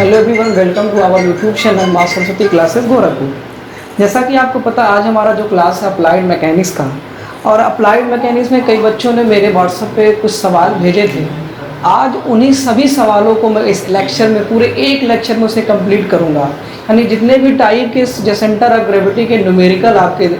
Hello everyone, welcome to our YouTube channel माँ Saraswati classes Gorakhpur. जैसा कि आपको पता, आज हमारा जो क्लास है अप्लाइड मैकेनिक्स का, और अप्लाइड मैकेनिक्स में कई बच्चों ने मेरे व्हाट्सएप पे कुछ सवाल भेजे थे। आज उन्हीं सभी सवालों को मैं इस लेक्चर में, पूरे एक लेक्चर में उसे कंप्लीट करूँगा। यानी जितने भी टाइप के सेंटर ऑफ ग्रेविटी के न्यूमेरिकल आपके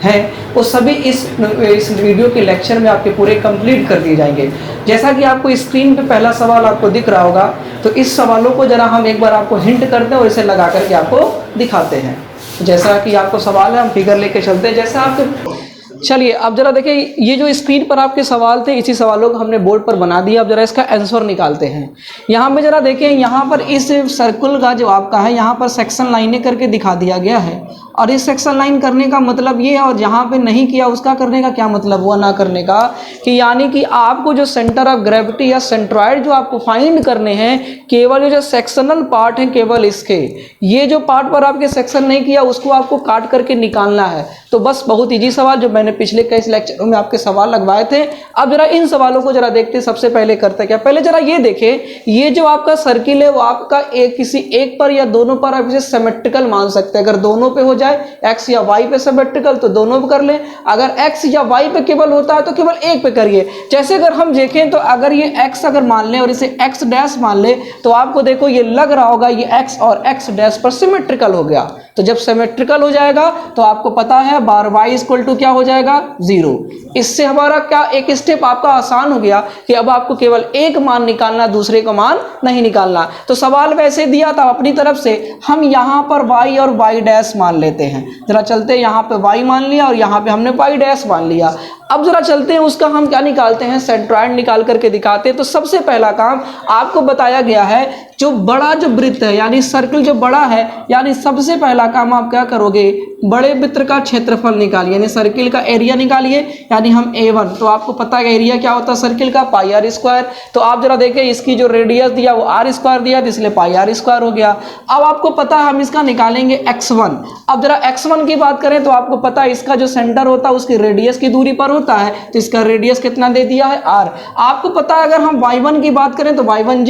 हैं वो सभी इस वीडियो के लेक्चर में आपके पूरे कंप्लीट कर दिए जाएंगे। जैसा कि आपको स्क्रीन पे पहला सवाल आपको दिख रहा होगा, तो इस सवालों को जरा हम एक बार आपको हिंट करते हैं और इसे लगा करके आपको दिखाते हैं। जैसा कि आपको सवाल है, हम फिगर लेके चलते हैं। जैसा आपके चलिए अब जरा देखिए, ये जो स्क्रीन पर आपके सवाल थे, इसी सवालों को हमने बोर्ड पर बना दिया। अब जरा इसका आंसर निकालते हैं। यहाँ पे जरा देखें, यहाँ पर इस सर्कल का जो आपका है, यहाँ पर सेक्शन लाइनें करके दिखा दिया गया है। और इस सेक्शन लाइन करने का मतलब ये है, और जहाँ पे नहीं किया उसका करने का क्या मतलब हुआ, ना करने का, कि यानी कि आपको जो सेंटर ऑफ ग्रेविटी या सेंट्रॉइड जो आपको फाइंड करने हैं, केवल ये जो सेक्शनल पार्ट है, केवल इसके, ये जो पार्ट पर आपके सेक्शन नहीं किया उसको आपको काट करके निकालना है। तो बस बहुत इजी सवाल, जो मैंने पिछले कई लेक्चरों में आपके सवाल लगवाए थे। अब जरा इन सवालों को जरा देखते हैं। सबसे पहले करते क्या, पहले जरा ये देखें, ये जो आपका सर्किल है वो आपका एक किसी एक पर या दोनों पर आप इसे सिमेट्रिकल मान सकते हैं। अगर दोनों पे हो जाए, एक्स या वाई पे सिमेट्रिकल, तो दोनों पे कर लें। अगर एक्स या वाई पे केवल होता है तो केवल एक पे करिए। जैसे अगर हम देखें तो अगर ये एक्स अगर मान लें और इसे एक्स डैश मान लें, तो आपको देखो ये लग रहा होगा ये एक्स और एक्स डैश पर सिमेट्रिकल हो गया। तो जब सिमेट्रिकल हो जाएगा तो आपको पता है बार वाई इक्वल टू क्या हो जाएगा, 0। इससे हमारा क्या एक स्टेप आपका आसान हो गया कि अब आपको केवल एक मान निकालना, दूसरे का मान नहीं निकालना। तो सवाल वैसे दिया था, अपनी तरफ से हम यहाँ पर y और y डैश मान लेते हैं। जरा चलते हैं, यहाँ पे y मान लिया और यहाँ पे हमने y डैश मान लिया। अब जरा चलते हैं, उसका हम क्या निकालते हैं, सेंट्रॉइड निकाल करके दिखाते हैं। तो सबसे पहला काम आपको बताया गया है, जो बड़ा जो वृत्त है यानी सर्कल जो बड़ा है, यानी सबसे पहला काम आप क्या करोगे, बड़े वृत्त का क्षेत्रफल निकालिए, यानी सर्किल का एरिया निकालिए। यानी हम A1, तो आपको पता है एरिया क्या होता है सर्किल का, पाई आर स्क्वायर। तो आप जरा देखें, इसकी जो रेडियस दिया वो r स्क्वायर दिया, तो इसलिए पाई आर स्क्वायर हो गया। अब आपको पता है हम इसका निकालेंगे x1। अब जरा x1 की बात करें तो आपको पता है इसका जो सेंटर होता है उसकी रेडियस की दूरी पर होता है, तो इसका रेडियस कितना दे दिया है, r। आपको पता है अगर हम y1 की बात करें तो y1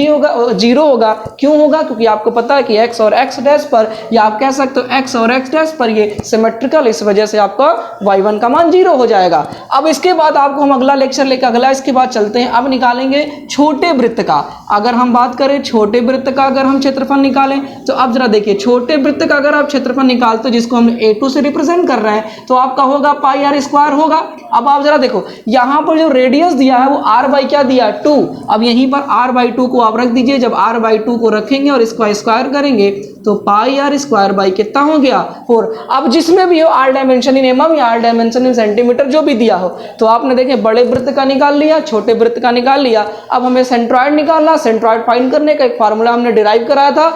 0 होगा। क्यों होगा, क्योंकि आपको पता है कि x और x डैश पर, या आप कह सकते हो x और x डैश पर ये सिमेट्रिकल, इस वजह से आपका y1 का मान 0 हो जाएगा। अब इसके बाद आपको हम अगला लेक्चर लेकर अगला इसके बाद चलते हैं। अब निकालेंगे छोटे वृत्त का। अगर हम बात करें छोटे वृत्त का, अगर हम क्षेत्रफल निकालें, तो अब जरा देखिए, छोटे वृत्त का अगर आप क्षेत्रफल निकालते हो, जिसको हम A2 से रिप्रेजेंट कर रहे हैं, तो आपका होगा पाई आर स्क्वायर होगा। अब आप जरा देखो, यहाँ पर जो रेडियस दिया है वो r बाई क्या दिया, 2। अब यहीं पर r बाई 2 को आप रख दीजिए। जब r बाई 2 को रखेंगे और इसको स्क्वायर करेंगे तो पाई आर स्क्वायर बाई कितना हो गया, 4। अब जिसमें भी हो r डायमेंशन इन mm या r डायमेंशन इन सेंटीमीटर जो भी दिया हो, तो आपने देखे बड़े वृत्त का निकाल लिया, छोटे वृत्त का निकाल लिया। अब हमें सेंट्रॉइड निकालना, सेंट्रॉइड फाइंड करने का एक फार्मूला हमने डिराइव कराया था।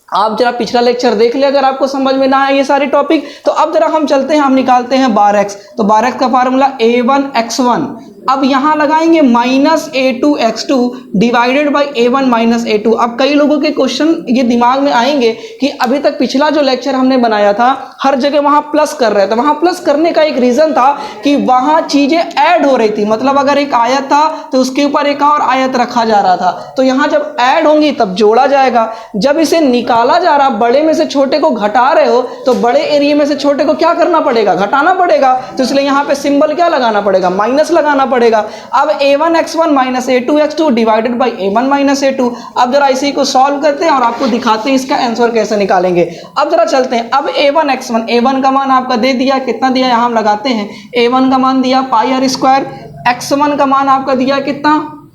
आप जरा पिछला लेक्चर देख ले अगर आपको समझ में ना आए ये सारे टॉपिक। तो अब जरा हम चलते हैं, हम निकालते हैं बार x। तो बार x का फार्मूला A1 x1। अब यहाँ लगाएंगे -A2 x2 divided by A1 minus A2। अब कई लोगों के क्वेश्चन ये दिमाग में आएंगे कि अभी तक पिछला जो लेक्चर हमने बनाया था हर जगह वहाँ प्लस कर रहे थे। वहाँ प्लस करने का एक रीज़न था कि वहाँ चीज़ें ऐड हो रही थी, मतलब अगर एक आयत था तो उसके ऊपर एक और आयत रखा जा रहा था। तो यहाँ जब ऐड होंगी तब जोड़ा जाएगा। जब इसे निकाला जा रहा, बड़े में से छोटे को घटा रहे हो, तो बड़े एरिया में से छोटे को क्या करना पड़ेगा, घटाना पड़ेगा। तो इसलिए यहाँ पे सिंबल क्या लगाना पड़ेगा, माइनस लगाना पड़ेगा। अब A1 x1 minus A2 x2 divided by A1 minus A2। अब जरा इसी को सॉल्व करते हैं और आपको दिखाते हैं इसका आंसर कैसे निकालेंगे। अब जरा चलते हैं। अब A1 x1, A1 का मान आपका दे दिया, कितना दिया यहाँ हम लगाते हैं। A1 का मान दिया पाई आर स्क्वायर, x1 का मान आपका दिया कितना,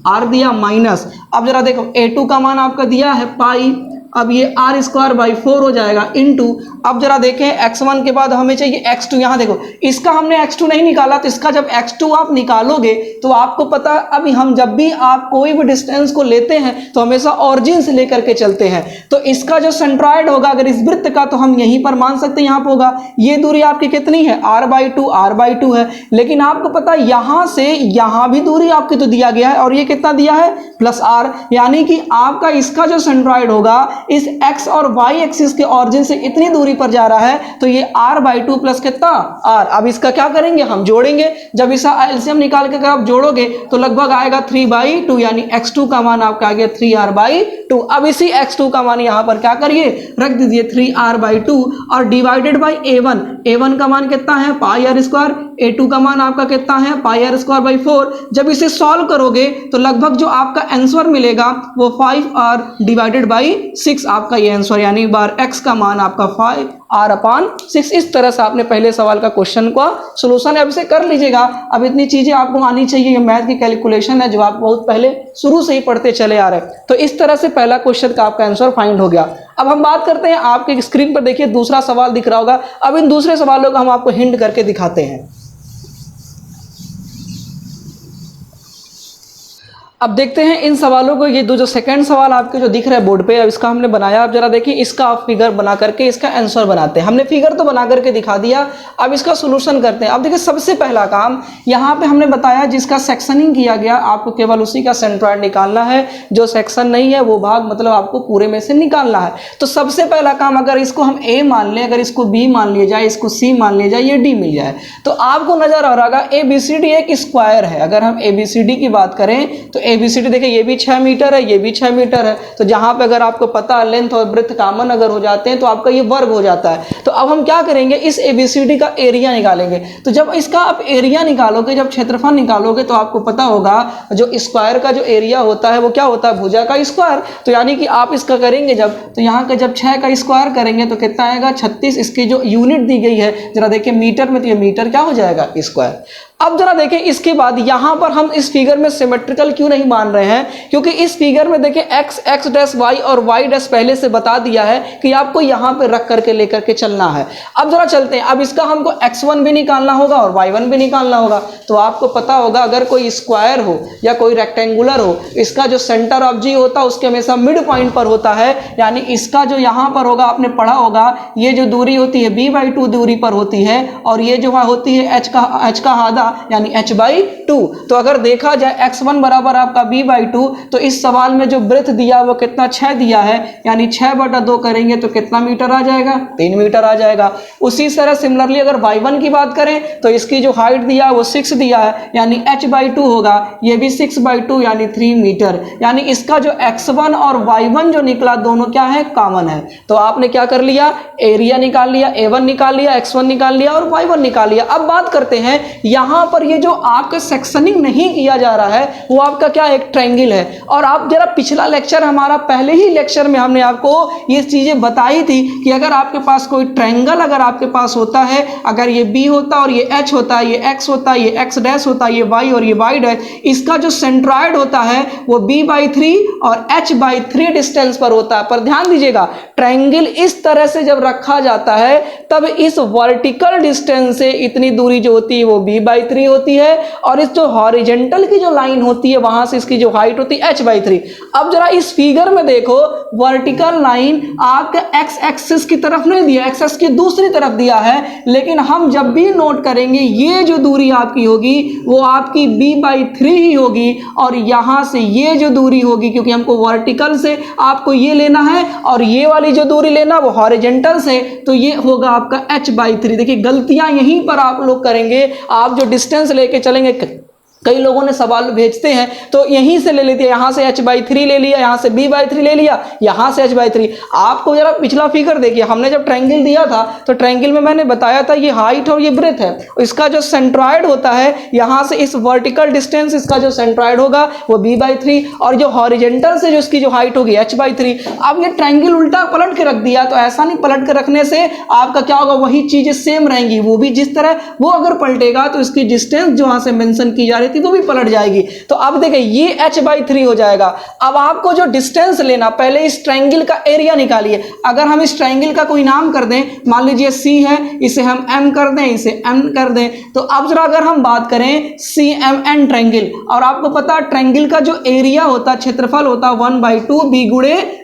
r दिया माइनस। अब जरा देखो A2 का मान आपका दिया है पाई, अब ये r स्क्वायर बाई 4 हो जाएगा इनटू। अब जरा देखें x1 के बाद हमें चाहिए x2। यहाँ देखो, इसका हमने x2 नहीं निकाला, तो इसका जब x2 आप निकालोगे तो आपको पता, अभी हम जब भी आप कोई भी डिस्टेंस को लेते हैं तो हमेशा ऑरिजिन से लेकर के चलते हैं। तो इसका जो सेंट्रॉइड होगा अगर इस वृत्त का, तो हम यहीं पर मान सकते हैं, यहाँ पर होगा। ये दूरी आपकी कितनी है, r/2 है। लेकिन आपको पता है यहाँ से यहाँ भी दूरी आपकी तो दिया गया है, और ये कितना दिया है, +r। यानी कि आपका इसका जो सेंट्रॉइड होगा इस x और y एक्सिस के ऑरिजिन से इतनी दूरी पर जा रहा है तो ये r/2 प्लस कितना r। अब इसका क्या करेंगे, हम जोड़ेंगे। जब इसका एलसीएम निकाल के अगर आप जोड़ोगे तो लगभग आएगा 3/2, यानी x2 का मान आपका आ गया 3r/2। अब इसी x2 का मान यहाँ पर क्या करिए, रख दीजिए 3r/2 और डिवाइडेड बाई a1 का मान कितना है πr², a2 का मान आपका कितना है πr²/4। जब इसे सॉल्व करोगे तो लगभग जो आपका आंसर मिलेगा वो 5r/6 आपका ये आंसर, यानी बार x का मान आपका 5r/6। इस तरह से आपने पहले सवाल का क्वेश्चन का सॉल्यूशन अब इसे कर लीजिएगा। अब इतनी चीजें आपको आनी चाहिए, ये मैथ की कैलकुलेशन है जो आप बहुत पहले शुरू से ही पढ़ते चले आ रहे हैं। तो इस तरह से पहला क्वेश्चन का आपका आंसर फाइंड हो गया। अब हम बात करते हैं, आपके स्क्रीन पर देखिए दूसरा सवाल दिख रहा होगा। अब इन दूसरे सवालों को हम आपको हिंट करके दिखाते हैं। अब देखते हैं इन सवालों को। ये जो सेकंड सवाल आपके जो दिख रहा है बोर्ड पे, अब इसका हमने बनाया। आप जरा देखिए, इसका आप फिगर बना करके इसका आंसर बनाते हैं। हमने फिगर तो बना करके दिखा दिया, अब इसका सॉल्यूशन करते हैं। अब देखिए, सबसे पहला काम यहाँ पे हमने बताया जिसका सेक्शनिंग किया गया, आपको केवल उसी का सेंट्रॉइड निकालना है। जो सेक्शन नहीं है वो भाग मतलब आपको पूरे में से निकालना है। तो सबसे पहला काम, अगर इसको हम ए मान लें, अगर इसको बी मान लिया जाए, इसको सी मान लिया जाए, ये डी मिल जाए, तो आपको नजर आ रहा होगा ABCD एक स्क्वायर है। अगर हम ABCD की बात करें तो ABCD देखिए, ये भी 6 मीटर है, ये भी 6 मीटर है। तो जहां पे अगर आपको पता है लेंथ और ब्रेड्थ कॉमन अगर हो जाते हैं तो आपका ये वर्ग हो जाता है। तो अब हम क्या करेंगे, इस ABCD का एरिया निकालेंगे। तो जब इसका आप एरिया निकालोगे, जब क्षेत्रफल निकालोगे, तो आपको पता होगा जो स्क्वायर का जो एरिया होता है वो क्या होता है, भुजा का स्क्वायर। तो यानी कि आप इसका करेंगे जब, तो यहाँ का जब 6 का स्क्वायर करेंगे तो कितना आएगा 36। इसकी जो यूनिट दी गई है जरा देखिए मीटर में, तो ये मीटर क्या हो जाएगा स्क्वायर। अब जरा देखें, इसके बाद यहां पर हम इस फिगर में सिमेट्रिकल क्यों नहीं मान रहे हैं, क्योंकि इस फिगर में देखें x डैश y और y डैश पहले से बता दिया है कि आपको यहां पे रख करके लेकर के चलना है। अब जरा चलते हैं, अब इसका हमको x1 भी निकालना होगा और y1 भी निकालना होगा। तो आपको पता होगा अगर कोई स्क्वायर हो या कोई रेक्टेंगुलर हो, इसका जो सेंटर ऑफ जी होता है उसके हमेशा मिड पॉइंट पर होता है। यानी इसका जो यहाँ पर होगा, आपने पढ़ा होगा, ये जो दूरी होती है b/2 दूरी पर होती है, और ये जो होती है h का आधा यानी h/2। तो अगर देखा जाए x1 बराबर आपका b/2, तो इस सवाल में जो ब्रेथ दिया वो कितना 6 दिया है, यानी 6/2 करेंगे तो कितना मीटर आ जाएगा, 3 मीटर आ जाएगा। उसी तरह सिमिलरली अगर y1 की बात करें तो इसकी जो हाइट दिया वो 6 दिया है, यानी h/2 होगा, ये भी 6/2 यानी 3 मीटर। यानी इसका जो x1 और y1 जो निकला दोनों क्या है, कॉमन है। तो आपने क्या कर लिया, एरिया निकाल लिया, a1 निकाल लिया, x1 निकाल लिया और y1 निकाल लिया। अब बात करते हैं, यहां पर ये जो आपका सेक्शनिंग नहीं किया जा रहा है वो आपका क्या, एक ट्रायंगल है। और आप जरा पिछला लेक्चर, हमारा पहले ही लेक्चर में हमने आपको ये चीजें बताई थी कि अगर आपके पास कोई ट्रायंगल अगर आपके पास होता है, अगर ये बी होता और ये एच होता है, ये एक्स होता है, ये एक्स डैश होता है, ये वाई और ये वाई डैश, इसका जो सेंट्रॉइड होता है वो b/3 और h/3 डिस्टेंस पर होता है। पर ध्यान दीजिएगा, ट्रायंगल इस तरह से जब रखा जाता है तब इस वर्टिकल डिस्टेंस से इतनी दूरी जो होती है वो b/3 होती है, और इस जो हॉरिजेंटल की जो लाइन होती है वहां से इसकी जो हाइट होती है h/3। अब जरा इस फिगर में देखो, वर्टिकल लाइन आपके x एक्सिस की तरफ नहीं दिया, x एक्सिस की दूसरी तरफ दिया है, लेकिन हम जब भी नोट करेंगे ये जो दूरी आपकी होगी वो आपकी b/3 ही होगी, और यहां से ये जो दूरी होगी, क्योंकि हमको वर्टिकल से आपको ये लेना है और ये वाली जो दूरी लेना वो हॉरिजेंटल से, तो ये होगा आपका h/3। देखिए गलतियां यहीं पर आप लोग करेंगे, आप जो डिस्टेंस लेके चलेंगे, कई लोगों ने सवाल भेजते हैं तो यहीं से ले लेते हैं, यहां से h/3 ले लिया, यहां से b/3 ले लिया, यहां से h/3। आपको जरा पिछला फिगर देखिए, हमने जब ट्रायंगल दिया था तो ट्रायंगल में मैंने बताया था ये हाइट और ये ब्रेथ है, इसका जो सेंट्रॉइड होता है यहां से इस वर्टिकल डिस्टेंस, इसका जो सेंट्रॉइड होगा वो b/3, और जो हॉरिजेंटल से जो इसकी जो हाइट होगी h/3। अब ये ट्रायंगल उल्टा पलट के रख दिया, तो ऐसा नहीं, पलट के रखने से आपका क्या होगा, वही चीजें सेम रहेंगी, वो भी जिस तरह वो अगर पलटेगा तो इसकी डिस्टेंस जो वहां से मेंशन की जा रही थी वो भी पलट जाएगी। तो अब देखिए ये h/3 हो जाएगा। अब आपको जो डिस्टेंस लेना, पहले इस ट्रायंगल का एरिया निकालिए। अगर हम इस ट्रायंगल का कोई नाम कर दें, मान लीजिए C है, इसे हम M कर दें, इसे M कर दें, तो अब जरा अगर हम बात करें CMN ट्रायंगल, और आपको पता है ट्रायंगल का जो एरिया होता है, क्षेत्रफल होता है 1/2 b ×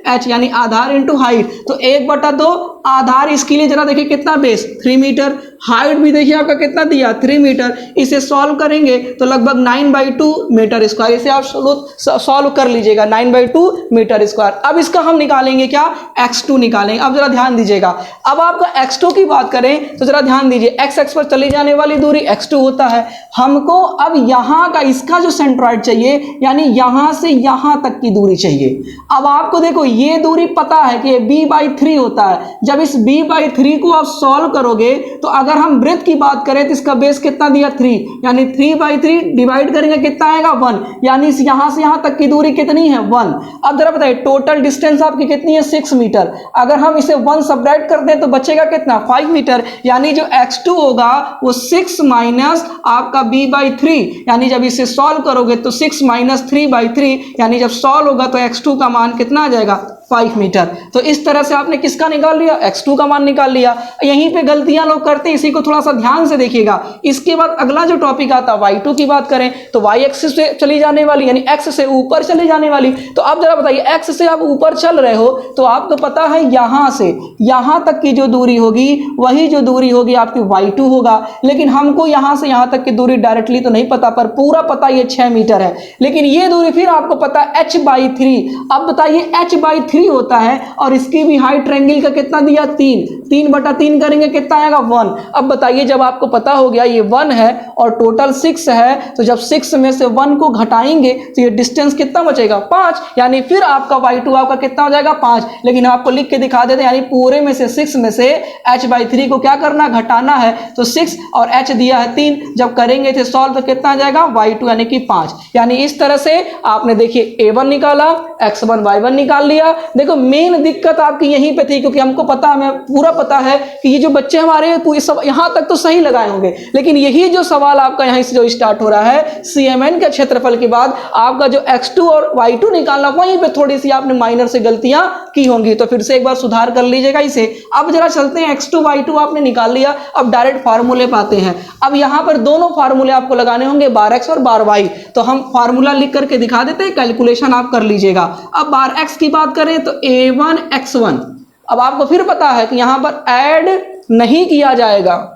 h, यानी आधार इंटू हाइट, तो 1/2 आधार इसके लिए जरा देखिए कितना बेस 3 मीटर, हाइट भी देखिए आपका कितना दिया 3 मीटर। इसे सॉल्व करेंगे तो लगभग 9/2 मीटर स्क्वायर, इसे आप सॉल्व कर लीजिएगा 9/2 मीटर स्क्वायर। अब इसका हम निकालेंगे क्या, x2 निकालेंगे। अब जरा ध्यान दीजिएगा, अब आपका x2 की बात करें तो जरा ध्यान दीजिए, x पर चली जाने वाली दूरी x2 होता है। हमको अब यहां का इसका जो सेंट्रॉइड चाहिए, यानी यहां से यहां तक की दूरी चाहिए। अब आपको देखो ये दूरी पता है कि b/3 होता है। जब इस b/3 को आप सॉल्व करोगे तो अगर हम वृत्त की बात करें तो इसका बेस कितना दिया 3, यानी 3/3 डिवाइड करेंगे कितना आएगा 1, यानी यहां से यहां तक की दूरी कितनी है 1। अब जरा बताइए टोटल डिस्टेंस आपकी कितनी है 6 मीटर। अगर हम इसे 1 सब्ट्रैक्ट कर दें तो बचेगा कितना 5 मीटर, यानी जो x2 होगा वो 6 माइनस आपका b/3, यानी जब इसे सॉल्व करोगे तो 6 माइनस 3/3, यानी जब सॉल्व होगा तो x2 का मान कितना आ जाएगा 5 मीटर। तो इस तरह से आपने किसका निकाल लिया, x2 का मान निकाल लिया। यहीं पे गलतियां लोग करते हैं, इसी को थोड़ा सा ध्यान से देखिएगा। इसके बाद अगला जो टॉपिक आता है y2 की बात करें तो y एक्सिस से चली जाने वाली, यानी x से ऊपर चली जाने वाली। तो अब जरा बताइए x से आप ऊपर चल रहे हो तो आपको पता है यहां से यहां तक की जो दूरी होगी वही जो दूरी होगी आपकी y2 होगा। लेकिन हमको यहां से यहां तक की दूरी डायरेक्टली तो नहीं पता, पर पूरा पता ये 6 मीटर है। लेकिन ये दूरी फिर आपको पता h/3। अब बताइए h/3 होता है और इसकी भी हाइट ट्रायंगल का कितना दिया 3/3 करेंगे कितना आएगा 1। अब बताइए जब आपको पता हो गया ये 1 है और टोटल 6 है, तो जब 6 में से 1 को घटाएंगे तो ये डिस्टेंस कितना बचेगा 5, यानी फिर आपका y2 आपका कितना हो जाएगा 5। लेकिन आपको लिख के दिखा देते हैं, यानी पूरे में से 6 में से h/3 को क्या करना घटाना है, तो 6 और h दिया है 3, जब करेंगे थे सॉल्व तो कितना आ जाएगा y2 यानी कि 5। यानी इस तरह से आपने देखिए a1 निकाला, x1 y1 निकाल लिया। देखो मेन दिक्कत आपकी यहीं पे थी, क्योंकि हमको पता, हमें पूरा पता है कि ये जो बच्चे हमारे सब यहां तक तो सही लगाए होंगे, लेकिन यही जो सवाल आपका यहीं से जो स्टार्ट हो रहा है CMN के क्षेत्रफल के बाद आपका जो x2 और y2 निकालना, वहीं पे थोड़ी सी आपने माइनर से गलतियां की होंगी, तो फिर से एक बार सुधार कर लीजिएगा इसे। अब जरा चलते हैं, x2 y2 आपने निकाल लिया, अब डायरेक्ट फार्मूले पाते हैं। अब यहां पर दोनों फार्मूले आपको लगाने होंगे 12x और 12y, तो हम फार्मूला लिख करके दिखा देते हैं, कैलकुलेशन आप कर लीजिएगा। अब 12x की बात करें तो a1 x1। अब आपको फिर पता है कि यहां पर ऐड नहीं किया जाएगा,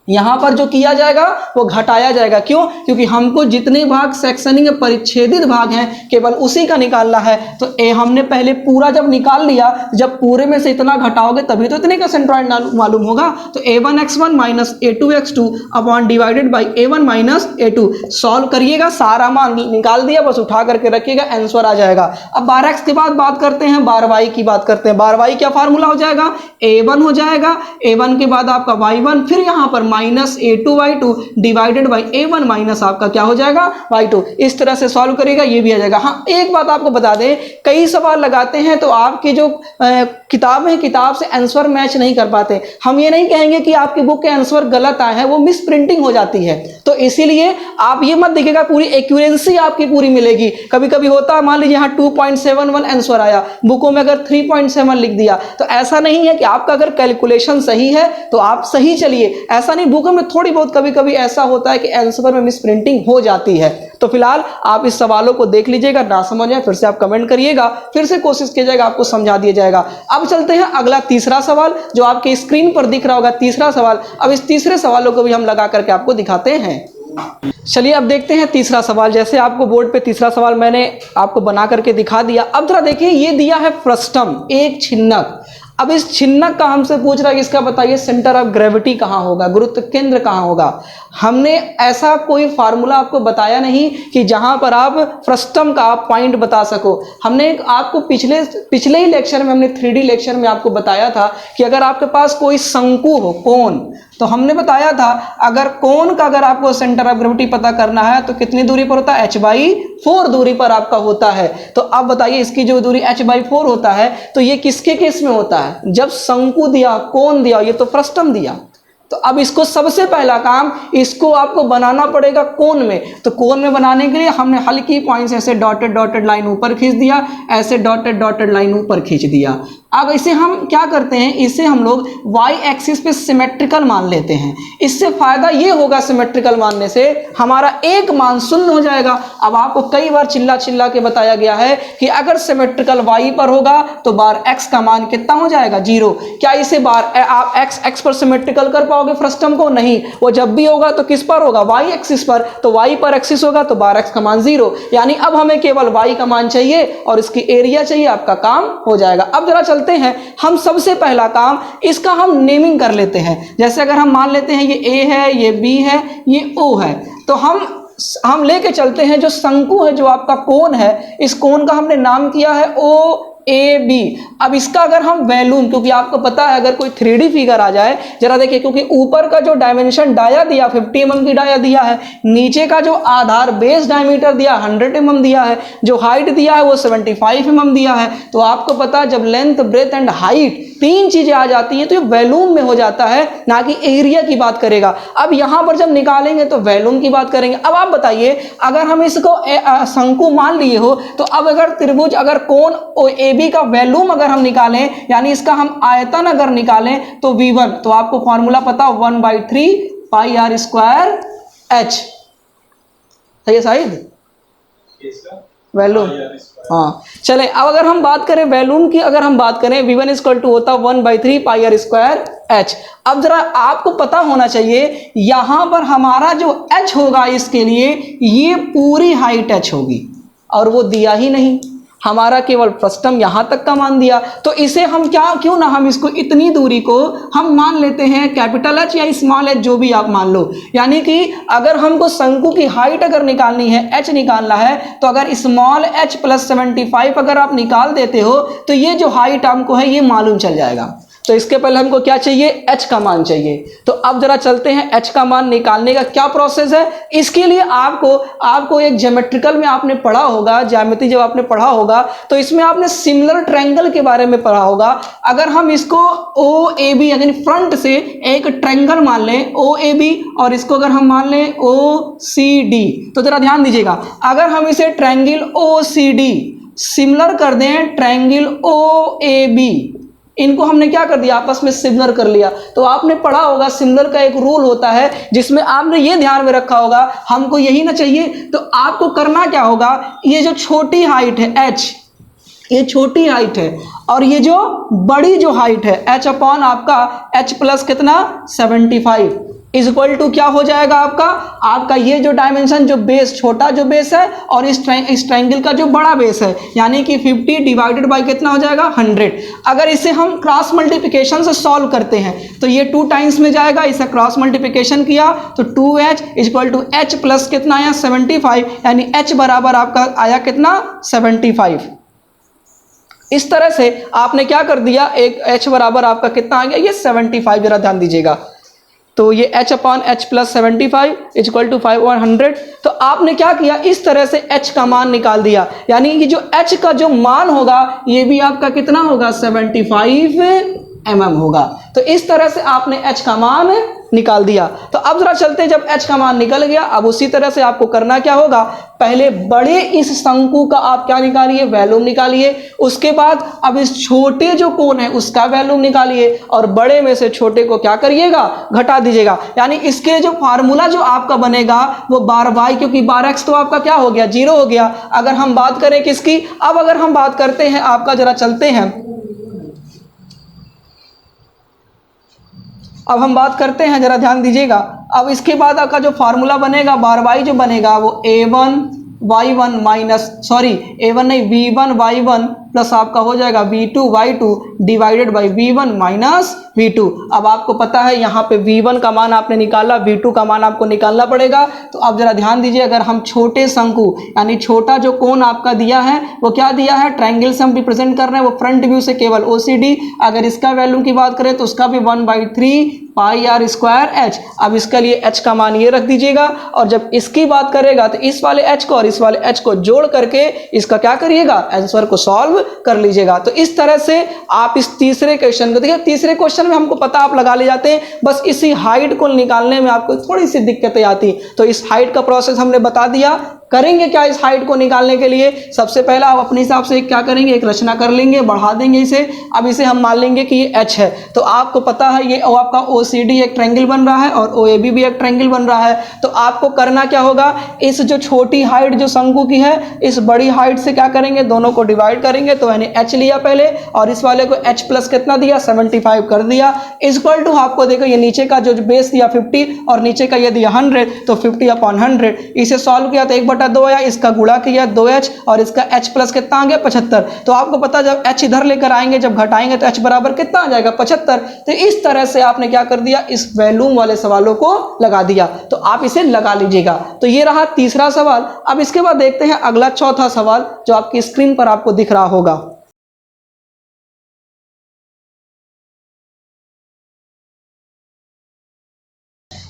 यहां पर जो किया जाएगा वो घटाया जाएगा। क्यों? क्योंकि हमको जितने भाग सेक्शनिंग या परिच्छेदित भाग हैं केवल उसी का निकालना है। तो हमने पहले पूरा जब निकाल लिया, जब पूरे में से इतना घटाओगे तभी तो इतने का सेंट्रॉइड मालूम होगा। तो a1 x1 minus a2 x2 upon divided by a1 minus a2। Solve करिएगा, सारा मान निकाल दिया, बस उठा करके रखिएगा, आंसर आ जाएगा। अब 12x के बाद बात करते हैं, 12y की बात करते हैं। 12y क्या फार्मूला हो जाएगा, a1 हो जाएगा, a1 के बाद आपका y1, फिर यहां पर minus a2 y2 divided by a1 minus आपका क्या हो जाएगा y2। इस तरह से सॉल्व करेगा, ये भी आ जाएगा। हाँ, एक बात आपको बता दें, कई सवाल लगाते हैं तो आपकी जो किताब है, किताब से आंसर मैच नहीं कर पाते। हम ये नहीं कहेंगे कि आपकी बुक के आंसर गलत आए हैं, वो मिस प्रिंटिंग हो जाती है। तो इसीलिए आप ये मत देखिएगा पूरी एक्यूरेंसी आपकी पूरी मिलेगी। कभी कभी होता है, मान लीजिए यहाँ 2.71 आंसर आया, बुकों में अगर 3.7 लिख दिया, तो ऐसा नहीं है कि आपका अगर कैलकुलेशन सही है तो आप सही चलिए, ऐसा नहीं। बुकों में थोड़ी बहुत कभी कभी ऐसा होता है कि आंसर में मिस प्रिंटिंग हो जाती है। तो फिलहाल आप इस सवालों को देख लीजिएगा, ना समझ आए फिर से आप कमेंट करिएगा, फिर से कोशिश कीजिएगा, आपको समझा दिया जाएगा। अब चलते हैं अगला तीसरा सवाल जो आपके स्क्रीन पर दिख रहा होगा, तीसरा सवाल। अब इस तीसरे सवालों को भी हम लगा करके आपको दिखाते हैं। चलिए अब देखते हैं तीसरा सवाल। जैसे आपको बोर्ड पे तीसरा सवाल मैंने आपको बना करके दिखा दिया। अब जरा देखिए, ये दिया है फ्रस्टम, एक छिन्नक। अब इस छिन्नक का हमसे पूछ रहा है कि इसका बताइए सेंटर ऑफ ग्रेविटी कहाँ होगा, गुरुत्व केंद्र कहाँ होगा। हमने ऐसा कोई फार्मूला आपको बताया नहीं कि जहां पर आप फ्रस्टम का आप पॉइंट बता सको। हमने आपको पिछले ही लेक्चर में, हमने 3D लेक्चर में आपको बताया था कि अगर आपके पास कोई शंकु हो, कोन, तो हमने बताया था अगर कोन का अगर आपको सेंटर ऑफ ग्रेविटी पता करना है तो कितनी दूरी पर होता है, h/4 दूरी पर आपका होता है। तो अब बताइए इसकी जो दूरी h/4 होता है तो ये किसके केस में होता है, जब शंकु दिया, कोन दिया, ये तो फ्रस्टम दिया। तो अब इसको सबसे पहला काम, इसको आपको बनाना पड़ेगा कोन में। तो कोन में बनाने के लिए हमने हल्की पॉइंट्स ऐसे डॉटेड लाइन ऊपर खींच दिया, ऐसे डॉटेड लाइन ऊपर खींच दिया। अब इसे हम क्या करते हैं, इसे हम लोग y एक्सिस पे सिमेट्रिकल मान लेते हैं। इससे फायदा ये होगा सिमेट्रिकल मानने से, हमारा एक मान शून्य हो जाएगा। अब आपको कई बार चिल्ला चिल्ला के बताया गया है कि अगर सिमेट्रिकल y पर होगा तो बार x का मान कितना हो जाएगा, 0। क्या इसे बार आप x पर सिमेट्रिकल कर पाओगे फर्स्ट टर्म को? नहीं, वो जब भी होगा तो किस पर होगा, y एक्सिस पर। तो y पर एक्सिस होगा तो बार x का मान 0, यानी अब हमें केवल y का मान चाहिए और इसकी एरिया चाहिए, आपका काम हो जाएगा। अब जरा चलते हैं, हम सबसे पहला काम इसका हम नेमिंग कर लेते हैं। जैसे अगर हम मान लेते हैं ये a है, ये b है, ये o है, तो हम लेके चलते हैं जो शंकु है, जो आपका कोण है, इस कोण का हमने नाम किया है ओ ए बी। अब इसका अगर हम वैल्यूम, क्योंकि आपको पता है अगर कोई 3D फिगर आ जाए, जरा देखिए, क्योंकि ऊपर का जो डायमेंशन डाया दिया 50 mm की डाया दिया है, नीचे का जो आधार बेस डायमीटर दिया 100 mm दिया है, जो हाइट दिया है वो 75 mm दिया है। तो आपको पता है जब लेंथ, ब्रेथ एंड हाइट तीन चीजें आ जाती हैं तो ये वैल्यूम में हो जाता है, ना कि एरिया की बात करेगा। अब यहां पर जब निकालेंगे तो वैल्यूम की बात करेंगे। अब आप बताइए, अगर हम इसको शंकु मान लिए हो, तो अब अगर त्रिभुज, अगर कोण ए बी का वैल्यूम अगर हम निकालें, यानी इसका हम आयतन अगर निकालें, तो V1, तो आपको फॉर्मूला पता 1/3 पाई आर स्क्वायर एच, सही है शायद वैल्यूम। हाँ चले, अब अगर हम बात करें वैल्यूम की, अगर हम बात करें V1 इक्वल टू होता 1/3 पाई आर स्क्वायर एच। अब जरा आपको पता होना चाहिए, यहां पर हमारा जो h होगा इसके लिए, ये पूरी हाइट h होगी, और वो दिया ही नहीं, हमारा केवल फर्स्ट टर्म यहां तक का मान दिया। तो इसे हम क्यों ना हम इसको, इतनी दूरी को हम मान लेते हैं कैपिटल H या स्मॉल h, जो भी आप मान लो। यानी कि अगर हमको शंकु की हाइट अगर निकालनी है, h निकालना है, तो अगर स्मॉल h प्लस 75 अगर आप निकाल देते हो, तो ये जो हाइट हमको है ये मालूम चल जाएगा। तो इसके पहले हमको क्या चाहिए, h का मान चाहिए। तो अब जरा चलते हैं, h का मान निकालने का क्या प्रोसेस है। इसके लिए आपको एक ज्योमेट्रिकल में आपने पढ़ा होगा, ज्यामिति जब आपने पढ़ा होगा, तो इसमें आपने सिमिलर ट्रायंगल के बारे में पढ़ा होगा। अगर हम इसको ओ ए बी, यानी फ्रंट से एक ट्रायंगल मान लें ओ ए बी, और इसको अगर हम मान लें ओ सी डी, तो जरा ध्यान दीजिएगा, अगर हम इसे triangle O C D similar कर दें ट्रायंगल ओ ए बी, इनको हमने क्या कर दिया, आपस में सिमिलर कर लिया। तो आपने पढ़ा होगा सिमिलर का एक रूल होता है, जिसमें आपने ये ध्यान में रखा होगा, हमको यही ना चाहिए, तो आपको करना क्या होगा, ये जो छोटी हाइट है h, ये छोटी हाइट है, और ये जो बड़ी जो हाइट है h अपॉन आपका h प्लस कितना 75 इज इक्वल टू क्या हो जाएगा, आपका ये जो डायमेंशन, जो बेस, छोटा जो बेस है, और इस ट्रायंगल का जो बड़ा बेस है, यानी कि 50 डिवाइडेड बाय कितना हो जाएगा 100। अगर इसे हम क्रॉस मल्टीप्लिकेशन से सॉल्व करते हैं तो ये 2 टाइम्स में जाएगा, इसे क्रॉस मल्टीप्लिकेशन किया तो 2h equal to h plus कितना आया 75, यानी h बराबर आपका आया कितना 75। इस तरह से आपने क्या कर दिया, एक h बराबर आपका कितना आ गया, ये 75, जरा ध्यान दीजिएगा। तो ये h upon h plus 75 equal to 5 और 100। तो आपने क्या किया, इस तरह से h का मान निकाल दिया, यानी ये जो h का जो मान होगा ये भी आपका कितना होगा 75 mm होगा। तो इस तरह से आपने h का मान निकाल दिया। तो अब जरा चलते हैं, जब h का मान निकल गया, अब उसी तरह से आपको करना क्या होगा, पहले बड़े इस शंकु का आप क्या निकालिए, वैल्यूम निकालिए। उसके बाद अब इस छोटे जो कोण है उसका वैल्यूम निकालिए, और बड़े में से छोटे को क्या करिएगा, घटा दीजिएगा। यानी इसके जो फार्मूला जो आपका बनेगा वो बार y, क्योंकि बार x तो आपका क्या हो गया 0 हो गया। अगर हम बात करें किसकी, अब अगर हम बात करते हैं आपका, जरा चलते हैं, अब हम बात करते हैं, जरा ध्यान दीजिएगा। अब इसके बाद आपका जो फार्मूला बनेगा बार वाई जो बनेगा वो a1 y1 minus, sorry a1 नहीं v1 y1 प्लस आपका हो जाएगा v2 y2 divided by v1 minus v2। अब आपको पता है यहाँ पे v1 का मान आपने निकाला, v2 का मान आपको निकालना पड़ेगा। तो अब जरा ध्यान दीजिए, अगर हम छोटे शंकु यानी छोटा जो कोण आपका दिया है वो क्या दिया है, ट्रायंगल से हम रिप्रेजेंट कर रहे हैं, वो फ्रंट व्यू से केवल OCD। अगर इसका वैल्यू की बात करें तो उसका भी 1/3 पाई आर स्क्वायर एच। अब इसके लिए h का मान ये रख दीजिएगा, और जब इसकी बात करेगा तो इस वाले h को और इस वाले h को जोड़ करके इसका क्या करिएगा, आंसर को सॉल्व कर लीजिएगा। तो इस तरह से आप इस तीसरे क्वेश्चन को देखिए, तीसरे क्वेश्चन में हमको पता आप लगा ले जाते हैं, बस इसी हाइट को निकालने में आपको थोड़ी सी दिक्कतें आती। तो इस हाइट का प्रोसेस हमने बता दिया, करेंगे क्या इस हाइट को निकालने के लिए? सबसे पहला आप अपने हिसाब से क्या करेंगे, एक रचना कर लेंगे, बढ़ा देंगे इसे। अब इसे हम मान लेंगे कि ये h है, तो आपको पता है ये आपका OCD एक ट्रायंगल बन रहा है और OAB भी एक ट्रायंगल बन रहा है। तो आपको करना क्या होगा, इस जो छोटी हाइट जो शंकु की है, इस बड़ी हाइट से क्या करेंगे, दोनों को डिवाइड करेंगे। तो मैंने h लिया पहले और इस वाले को h प्लस कितना दिया, 75 कर दिया, इक्वल टू आपको देखो ये नीचे का जो बेस दिया 50 और नीचे का ये दिया 100, तो 50/100। इसे सॉल्व किया तो 1/2 आया, इसका गुणा किया 2h और इसका h प्लस कितना आ गया 75। तो आपको पता जब h इधर लेकर आएंगे, जब घटाएंगे तो h बराबर कितना आ जाएगा 75। तो इस तरह से आपने क्या कर दिया, इस वॉल्यूम वाले सवालों को लगा दिया। तो आप इसे लगा लीजिएगा। तो ये रहा तीसरा सवाल। अब इसके बाद देखते हैं अगला चौथा सवाल जो आपकी स्क्रीन पर आपको दिख रहा होगा।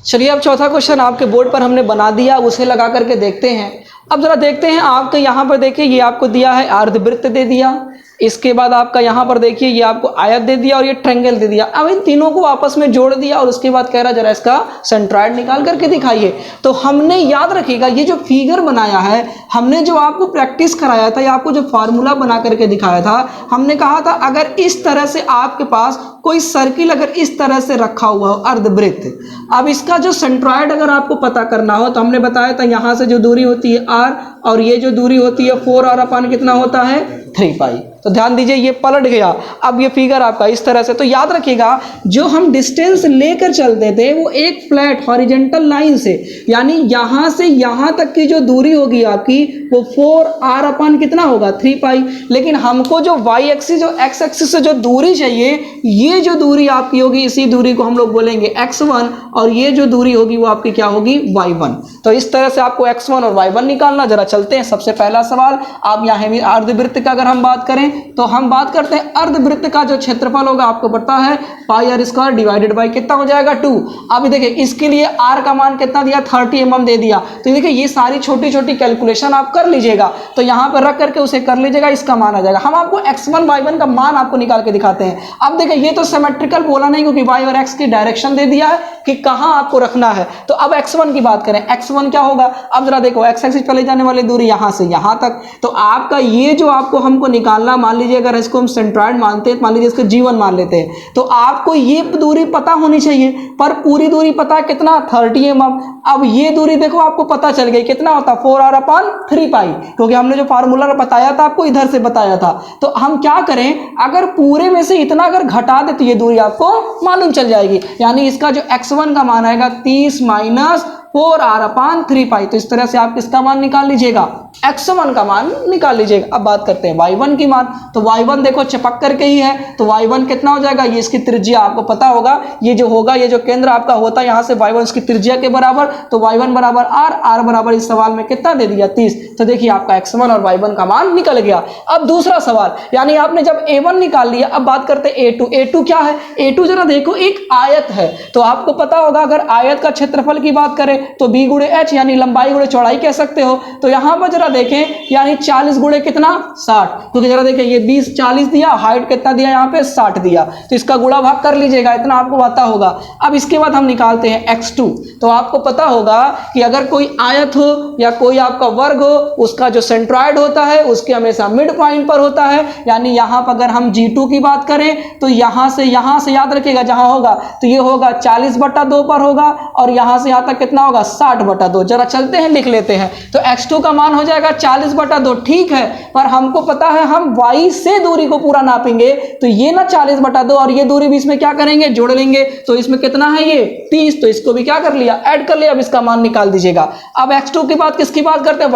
चलिए अब चौथा क्वेश्चन आपके बोर्ड पर हमने बना दिया, उसे लगा करके देखते हैं। अब जरा देखते हैं, आपके यहाँ पर देखिए ये आपको दिया है अर्धवृत्त दे दिया, इसके बाद आपका यहाँ पर देखिए ये आपको आयत दे दिया और ये ट्रायंगल दे दिया। अब इन तीनों को आपस में जोड़ दिया और उसके बाद कह रहा जरा इसका सेंट्रॉइड निकाल करके दिखाइए। तो हमने याद रखिएगा ये जो फिगर बनाया है, हमने जो आपको प्रैक्टिस कराया था या आपको जो फार्मूला बना करके दिखाया था, हमने कहा था अगर इस तरह से आपके पास कोई सर्किल अगर इस तरह से रखा हुआ हो अर्धवृत्त, अब इसका जो सेंट्रॉइड अगर आपको पता करना हो तो हमने बताया था यहाँ से जो दूरी होती है r और ये जो दूरी होती है 4r/, कितना होता है 3π। तो ध्यान दीजिए ये पलट गया। अब ये फिगर आपका इस तरह से, तो याद रखिएगा जो हम डिस्टेंस लेकर चलते थे वो एक फ्लैट हॉरिजॉन्टल लाइन से, यानी यहां से यहां तक की जो दूरी होगी आपकी वो 4r/, कितना होगा 3π। लेकिन हमको जो y एक्सिस और x एक्सिस से जो दूरी चाहिए, ये जो दूरी आपकी होगी इसी दूरी को हम लोग बोलेंगे x1 और ये जो दूरी होगी वो आपकी क्या होगी y1। तो इस तरह से आपको x1 और y1 निकालना। जरा चलते हैं सबसे पहला सवाल। आप यहाँ अर्धवृत्त का अगर हम बात करें तो हम बात करते हैं अर्धवृत्त का जो क्षेत्रफल होगा आपको पता है πr² डिवाइडेड बाय कितना हो जाएगा 2। अब देखिए इसके लिए r का मान कितना दिया 30 mm दे दिया। तो देखिए ये सारी छोटी छोटी कैलकुलेशन आप कर लीजिएगा, तो यहाँ पर रख करके उसे कर लीजिएगा, इसका मान आ जाएगा। हम आपको x1 y1 का मान आपको निकाल के दिखाते हैं। अब देखिए ये तो सिमेट्रिकल बोला नहीं क्योंकि y और x की डायरेक्शन दे दिया है कि कहाँ आपको रखना है। तो अब x1 की बात करें, x1 क्या होगा, अब जरा देखो x एक्सिस पर ले जाने वाली दूरी यहाँ से यहाँ तक, तो आपका ये जो आपको हमको निकालना, मान लीजिए अगर इसको हम सेंट्रॉइड मानते हैं, मान लीजिए इसको g1 मान लेते हैं, तो आपको ये दूरी पता होनी चाहिए, पर पूरी दूरी पता है कितना 30 mm। अब ये दूरी देखो आपको पता चल गई कितना होता 4r/3π, क्योंकि हमने जो फार्मूला बताया था आपको इधर से बताया था। तो हम क्या करें, अगर पूरे में से इतना अगर घटा दे तो ये दूरी आपको मालूम चल जाएगी। यानी इसका जो x1 का मान आएगा 30 - 4r/3π। तो इस तरह से आप किसका मान निकाल लीजिएगा, x1 का मान निकाल लीजिएगा। अब बात करते हैं y1 की मान। तो y1 देखो चिपक करके ही है, तो y1 कितना हो जाएगा, ये इसकी त्रिज्या आपको पता होगा, ये जो होगा ये जो केंद्र आपका होता है यहाँ से y1 इसकी त्रिज्या के बराबर, तो y1 बराबर r बराबर इस सवाल में कितना दे दिया 30। तो देखिए आपका x1 और y1 का मान निकल गया। अब दूसरा सवाल, यानी आपने जब a1 निकाल लिया, अब बात करते हैं a2। a2 क्या है, a2 जरा देखो एक आयत है, तो आपको पता होगा अगर आयत का क्षेत्रफल की बात करें तो b गुणे h यानी लंबाई गुणे चौड़ाई कह सकते हो। तो यहाँ पर जरा देखें, यानी 40 गुणे कितना 60, क्योंकि जरा देखें ये 20 40 दिया, हाइट कितना दिया यहाँ पे 60 दिया, तो इसका गुणा भाग कर लीजिएगा, इतना आपको पता होगा। अब इसके बाद हम निकालते हैं x2। तो आपको पता होगा कि अगर कोई आयत हो या कोई आपका वर्ग हो, उसका जो सेंट्रॉइड होता है उसके हमेशा मिड पॉइंट पर होता है। यानी यहाँ पर अगर हम g2 की बात करें तो यहाँ से याद रखिएगा जहाँ होगा तो ये होगा 40/2 पर होगा और यहाँ से यहाँ तक कितना होगा 60/2। जरा चलते हैं लिख लेते हैं। तो x2 का मान हो जाएगा 40/2, ठीक है, पर हमको पता है हम y से दूरी को पूरा नापेंगे, तो ये ना 40/2 और ये दूरी भी इसमें क्या करेंगे जोड़ लेंगे, तो इसमें कितना है ये 30, तो इसको भी क्या कर लिया ऐड कर लिया। अब इसका मान निकाल दीजिएगा। अब x2 की बात किसकी बात करते हैं,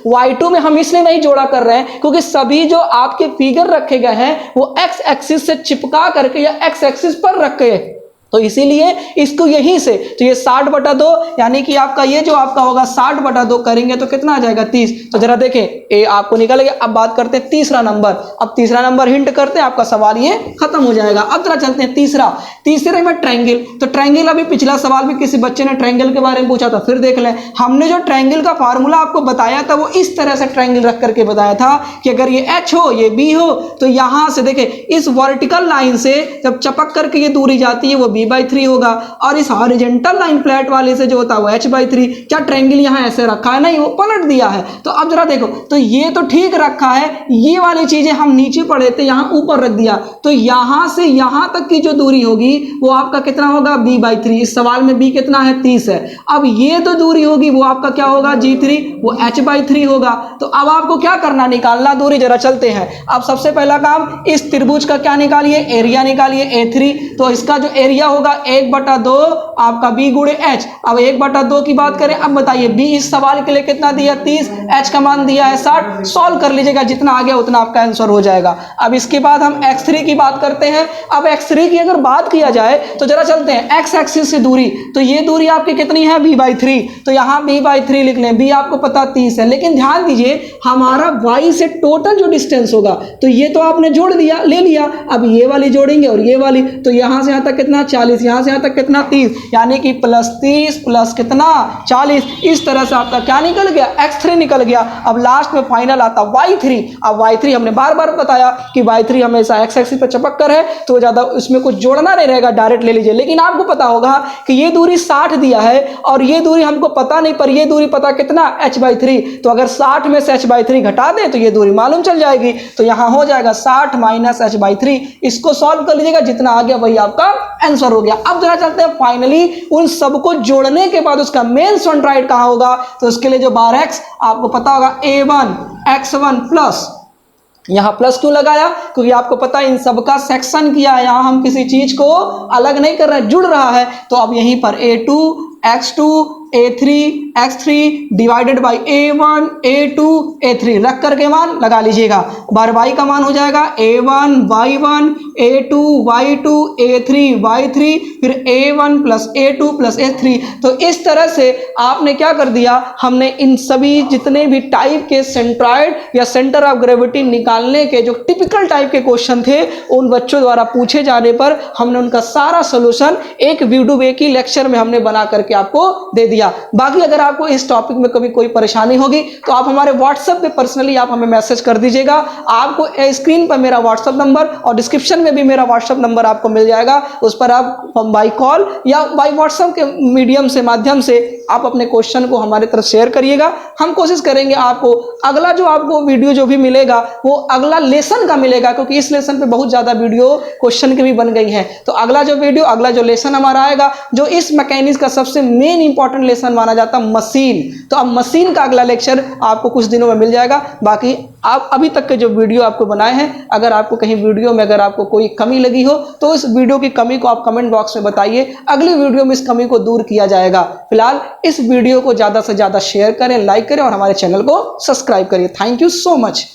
y2 में हम इसलिए नहीं जोड़ा कर रहे हैं क्योंकि सभी जो आपके फिगर रखे गए हैं वो x एक्सिस से चिपका करके या x एक्सिस पर रखे, तो इसीलिए इसको यहीं से, तो ये 60/2 यानी कि आपका ये जो आपका होगा 60/2 करेंगे तो कितना आ जाएगा 30। तो जरा देखें ए आपको निकल गया। अब बात करते हैं तीसरा नंबर। अब तीसरा नंबर हिंट करते हैं, आपका सवाल ये खत्म हो जाएगा। अब जरा चलते हैं तीसरे में ट्रायंगल। तो ट्रायंगल अभी पिछला सवाल भी किसी बच्चे ने ट्रायंगल के बारे में पूछा था, फिर देख लें। हमने जो ट्रायंगल का फार्मूला आपको बताया था वो इस तरह से ट्रायंगल रख करके बताया था कि अगर ये h हो ये b हो, तो यहां से देखें इस वर्टिकल लाइन से जब चपक करके ये दूरी जाती है वो b/3 होगा, और इस हॉरिजॉन्टल लाइन फ्लैट वाले से जो होता है वो h/3। क्या ट्रायंगल यहाँ ऐसे रखा है? नहीं, वो पलट दिया है। तो अब जरा देखो, तो ये तो ठीक रखा है, ये वाली चीजें हम नीचे पढ़े थे, यहाँ ऊपर रख दिया, तो यहाँ से यहाँ तक की जो दूरी होगी वो आपका कितना होगा? b/3। इस सवाल में b कितना है? 30 है। अब ये तो दूरी होगी वो आपका क्या होगा? g3, वो h/3 होगा। तो अब आपको क्या करना? निकालना दूरी। जरा चलते हैं। अब सबसे पहला काम, इस त्रिभुज का क्या निकालिए? एरिया निकालिए, a3। तो इसका जो एरिया होगा 1/2 आपका b गुणे h। अब 1/2 की बात करें, अब बताइए b इस सवाल के लिए कितना दिया? 30, h का मान दिया है 60। सॉल्व कर लीजिएगा, जितना आ गया उतना आपका आंसर हो जाएगा। अब इसके बाद हम x3 की बात करते हैं। अब x3 की अगर बात किया जाए तो जरा चलते हैं, x एक्सिस से दूरी, तो ये दूरी आपकी कितनी है? b/3। तो यहाँ b/3 लिख लें, b आपको पता 30 है, लेकिन ध्यान दीजिए हमारा y से टोटल जो डिस्टेंस होगा, तो ये तो आपने जोड़ दिया, ले लिया, अब ये वाली जोड़ेंगे और ये वाली, तो यहाँ से यहाँ तक कितना? 40, यहाँ से यहाँ तक कितना? 30, यानी कि +30 प्लस कितना? 40। इस तरह से आपका क्या निकल गया? x3 निकल गया। अब लास्ट में फाइनल आता y3। अब y3 हमने बार बार बताया कि y3 हमेशा x एक्सिस पे चपक कर है, तो ज्यादा उसमें कुछ जोड़ना नहीं रहेगा, डायरेक्ट ले लीजिए। लेकिन आपको पता होगा कि ये दूरी 60 दिया है और ये दूरी हमको पता नहीं, पर ये दूरी पता कितना? h/3। तो अगर 60 में से h/3 घटा दें तो ये दूरी मालूम चल जाएगी। तो यहाँ हो जाएगा 60 माइनस h/3। इसको सॉल्व कर लीजिएगा, जितना आ गया वही आपका आंसर हो गया। अब जरा चलते हैं फाइनली उन सबको जोड़ने के बाद उसका मेन सेंट्रॉइड कहाँ होगा? तो उसके लिए जो बार x आपको पता होगा a1 x1 प्लस, यहाँ प्लस क्यों लगाया? क्योंकि आपको पता है इन सबका सेक्शन किया है, यहाँ हम किसी चीज को अलग नहीं कर रहे, जुड़ रहा है। तो अब यहीं पर a2 x2 a3 x3 divided by a1 a2 a3 रख करके मान लगा लीजिएगा। बार y का मान हो जाएगा a1 y1 a2 y2 a3 y3, फिर a1 plus a2 plus a3। तो इस तरह से आपने क्या कर दिया? हमने इन सभी जितने भी टाइप के सेंट्रॉइड या सेंटर ऑफ ग्रेविटी निकालने के जो टिपिकल टाइप के क्वेश्चन थे, उन बच्चों द्वारा पूछे जाने पर हमने उनका सारा सोल्यूशन एक वीडियो एक ही लेक्चर में हमने बना करके आपको दे दिया। बाकी अगर आपको इस टॉपिक में कभी कोई परेशानी होगी तो आप हमारे व्हाट्सएप पे पर्सनली आप हमें मैसेज कर दीजिएगा। आपको स्क्रीन पर मेरा व्हाट्सएप नंबर और डिस्क्रिप्शन में भी मेरा व्हाट्सएप नंबर आपको मिल जाएगा, उस पर आप बाई कॉल या बाई व्हाट्सएप के मीडियम से माध्यम से आप अपने क्वेश्चन को हमारे तरफ शेयर करिएगा। हम कोशिश करेंगे आपको अगला जो आपको वीडियो जो भी मिलेगा वो अगला लेसन का मिलेगा, क्योंकि इस लेसन पे बहुत ज्यादा वीडियो क्वेश्चन की भी बन गई है। तो अगला जो वीडियो अगला जो लेसन हमारा आएगा, जो इस मैकेनिक्स का सबसे मेन इंपॉर्टेंट लेसन माना जाता है मशीन, तो अब मशीन का अगला लेक्चर आपको कुछ दिनों में मिल जाएगा। बाकी आप अभी तक के जो वीडियो आपको बनाए हैं, अगर आपको कहीं वीडियो में अगर आपको कोई कमी लगी हो तो इस वीडियो की कमी को आप कमेंट बॉक्स में बताइए, अगली वीडियो में इस कमी को दूर किया जाएगा। फिलहाल इस वीडियो को ज्यादा से ज्यादा शेयर करें, लाइक करें और हमारे चैनल को सब्सक्राइब करिए। Thank you so much.